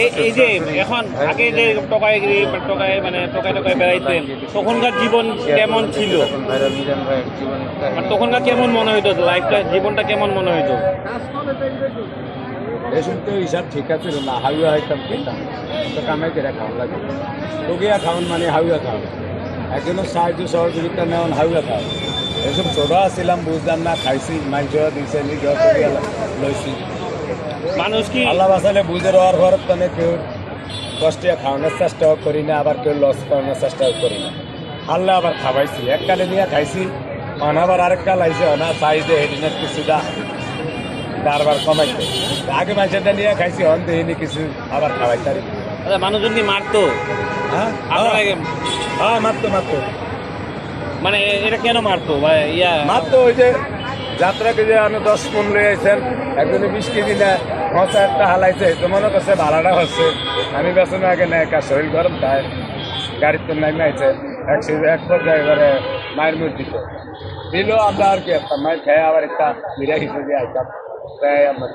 এই যে এখন আগে যে টকাইগিরি টকায় মানে টকায় টকায় বেড়াইতেন তখনকার জীবন কেমন ছিল? মানে তখনকার কেমন মনে হইতো লাইফটা জীবনটা কেমন মনে হইতো? এসব তো হিসাব ঠিক আছে না, হাউয়া হইতাম কিনতাম তো কামাই করে খাওয়া লাগে। টুকিয়া খাওয়ান মানে হাউয়া খাওয়া, একজনের সাহায্য সহযোগিতা নেওয়ান হাউয়া খাওয়া। এসব ছোট আসছিলাম বুঝলাম না, খাইছি মাংস দিয়েছে লইছি। মানুষ কি আল্লাহ বাসালে বুঝে রওয়ার ঘর মানে কেউ কষ্টে খাওয়ানোর চেষ্টাও করি না, আবার কেউ লস করানোর চেষ্টাও করি না। আল্লাহ আবার খাওয়াইছি, এককালে নিয়ে খাইছি, আবার আরেকটা লাইছে অনা সাইজে হেডিনের কিছুটা বারবার কমাইতে। আগে মাছেরটা নিয়ে খাইছি হন দেখিনি কিছু, আবার খাওয়াইতে। আচ্ছা, মানুষজন কি মারতো? হ্যাঁ হ্যাঁ মারতো মারতো। মানে এটা কেন মারতো বা ইয়া মারতো ওই যে যাত্রাকে যে আপনি 10 মন লয়ে আইছেন, একজনে 20 কেজি না 5,000 হালাইছে, তো মনে করছে ভাড়াটা হচ্ছে। আমি বেসনে আগে না একা শরীর গরম তাই গাড়ির তো নামে আইছে এক পর্যায়ে এবারে মায়ের মুখ দিল আমরা আর কি একটা মায়ের খেয়ে আবার একটা বিরিয়া হিসেবে আইতাম তাই আমরা